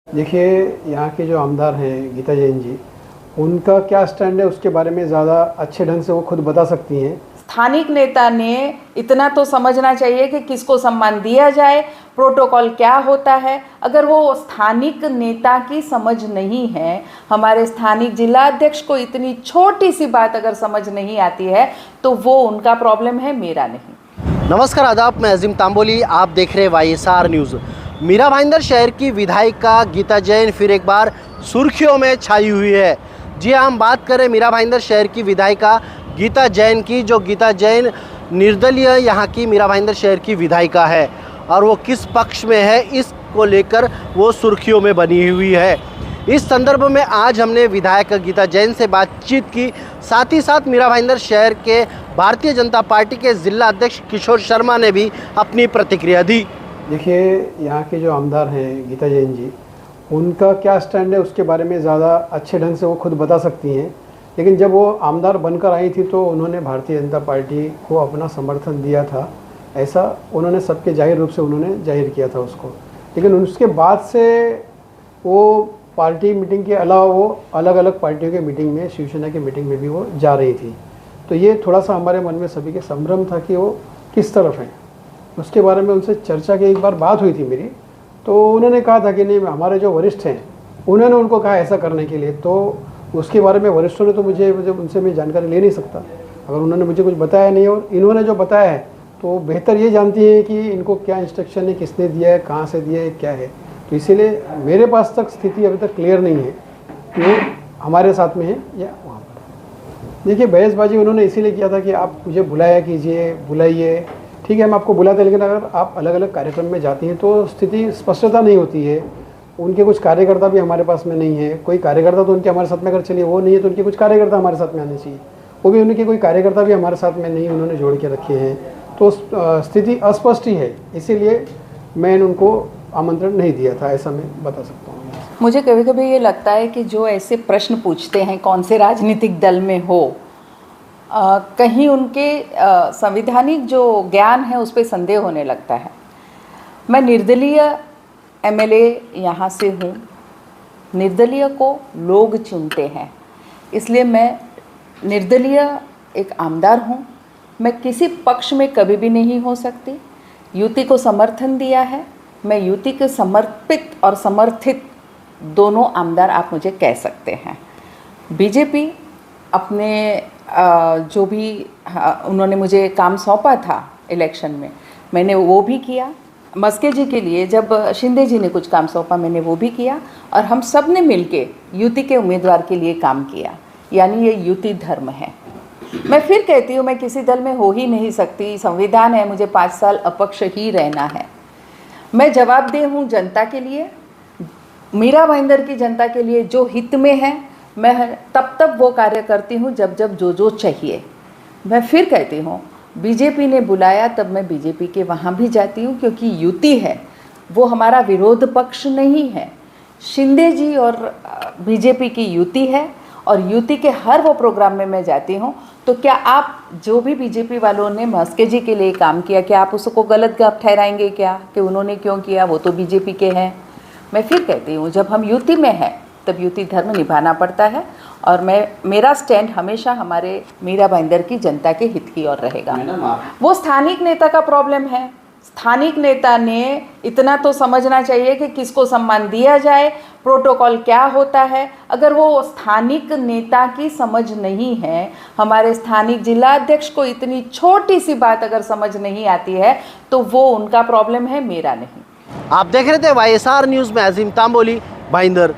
देखिए, यहाँ के जो आमदार हैं गीता जैन जी, उनका क्या स्टैंड है उसके बारे में ज़्यादा अच्छे ढंग से वो खुद बता सकती हैं। स्थानिक नेता ने इतना तो समझना चाहिए कि किसको सम्मान दिया जाए, प्रोटोकॉल क्या होता है। अगर वो स्थानिक नेता की समझ नहीं है, हमारे स्थानिक जिला अध्यक्ष को इतनी छोटी सी बात अगर समझ नहीं आती है तो वो उनका प्रॉब्लम है, मेरा नहीं। नमस्कार, आदाब। मैं अजीम तांबोली, आप देख रहे YSR न्यूज़। मीरा भाईंदर शहर की विधायिका गीता जैन फिर एक बार सुर्खियों में छाई हुई है। जी हाँ, हम बात करें मीरा भाईंदर शहर की विधायिका गीता जैन की। जो गीता जैन निर्दलीय यहाँ की मीरा भाईंदर शहर की विधायिका है और वो किस पक्ष में है, इसको लेकर वो सुर्खियों में बनी हुई है। इस संदर्भ में आज हमने विधायक गीता जैन से बातचीत की, साथ ही साथ मीरा भाईंदर शहर के भारतीय जनता पार्टी के जिला अध्यक्ष किशोर शर्मा ने भी अपनी प्रतिक्रिया दी। देखिए, यहाँ के जो आमदार हैं गीता जैन जी, उनका क्या स्टैंड है उसके बारे में ज़्यादा अच्छे ढंग से वो खुद बता सकती हैं। लेकिन जब वो आमदार बनकर आई थी तो उन्होंने भारतीय जनता पार्टी को अपना समर्थन दिया था, ऐसा उन्होंने सबके जाहिर रूप से उन्होंने जाहिर किया था उसको। लेकिन उसके बाद से वो पार्टी मीटिंग के अलावा वो अलग अलग पार्टियों के मीटिंग में, शिवसेना की मीटिंग में भी वो जा रही थी। तो ये थोड़ा सा हमारे मन में सभी के संभ्रम था कि वो किस तरफ हैं। उसके बारे में उनसे चर्चा की एक बार बात हुई थी मेरी, तो उन्होंने कहा था कि नहीं, हमारे जो वरिष्ठ हैं उन्होंने उनको कहा ऐसा करने के लिए। तो उसके बारे में वरिष्ठों ने तो मुझे उनसे मैं जानकारी ले नहीं सकता अगर उन्होंने मुझे कुछ बताया नहीं। और इन्होंने जो बताया है तो बेहतर ये जानती है कि इनको क्या इंस्ट्रक्शन है, किसने दिया है, कहाँ से दिया है, क्या है। तो इसीलिए मेरे पास तक स्थिति अभी तक क्लियर नहीं है कि वो हमारे साथ में है या वहाँ पर। देखिए, बहसबाजी उन्होंने इसीलिए किया था कि आप मुझे बुलाया कीजिए, बुलाइए, ठीक है हम आपको बुलाते हैं, लेकिन अगर आप अलग अलग कार्यक्रम में जाती हैं तो स्थिति स्पष्टता नहीं होती है। उनके कुछ कार्यकर्ता भी हमारे पास में नहीं है। कोई कार्यकर्ता तो उनके हमारे साथ में अगर चलिए वो नहीं है तो उनके कुछ कार्यकर्ता हमारे साथ में आने चाहिए, वो भी उनके कोई कार्यकर्ता भी हमारे साथ में नहीं, उन्होंने जोड़ के रखे हैं। तो स्थिति अस्पष्ट ही है, इसीलिए मैंने उनको आमंत्रण नहीं दिया था, ऐसा मैं बता सकता हूँ। मुझे कभी कभी ये लगता है कि जो ऐसे प्रश्न पूछते हैं कौन से राजनीतिक दल में हो, कहीं उनके संवैधानिक जो ज्ञान है उस पर संदेह होने लगता है। मैं निर्दलीय MLA यहाँ से हूँ। निर्दलीय को लोग चुनते हैं, इसलिए मैं निर्दलीय एक आमदार हूँ। मैं किसी पक्ष में कभी भी नहीं हो सकती। युति को समर्थन दिया है, मैं युति के समर्पित और समर्थित दोनों आमदार आप मुझे कह सकते हैं। बीजेपी अपने जो भी उन्होंने मुझे काम सौंपा था इलेक्शन में, मैंने वो भी किया। मस्के जी के लिए जब शिंदे जी ने कुछ काम सौंपा, मैंने वो भी किया और हम सब ने मिलके युति के उम्मीदवार के लिए काम किया। यानी ये युति धर्म है। मैं फिर कहती हूँ, मैं किसी दल में हो ही नहीं सकती। संविधान है, मुझे 5 साल अपक्ष ही रहना है। मैं जवाबदेह हूँ जनता के लिए, मीरा भाईंदर की जनता के लिए। जो हित में है मैं तब वो कार्य करती हूँ जब जो चाहिए। मैं फिर कहती हूँ, बीजेपी ने बुलाया तब मैं बीजेपी के वहाँ भी जाती हूँ, क्योंकि युति है, वो हमारा विरोध पक्ष नहीं है। शिंदे जी और बीजेपी की युति है और युति के हर वो प्रोग्राम में मैं जाती हूँ। तो क्या आप जो भी बीजेपी वालों ने मस्के जी के लिए काम किया, क्या आप उसको गलत ठहराएंगे क्या कि उन्होंने क्यों किया, वो तो बीजेपी के हैं। मैं फिर कहती हूँ, जब हम युति में हैं तब युति धर्म निभाना पड़ता है और मेरा स्टैंड हमेशा हमारे मीरा भाईंदर की जनता के हित की ओर रहेगा। वो स्थानिक नेता का प्रॉब्लम है। स्थानिक नेता ने इतना तो समझना चाहिए कि किसको सम्मान दिया जाए, प्रोटोकॉल क्या होता है। अगर वो स्थानिक नेता की समझ नहीं है, हमारे स्थानिक जिला अध्यक्ष को इतनी छोटी सी बात अगर समझ नहीं आती है तो वो उनका प्रॉब्लम है, मेरा नहीं। आप देख रहे थे YSR न्यूज़ में अजीम तांबोली, भाईंदर।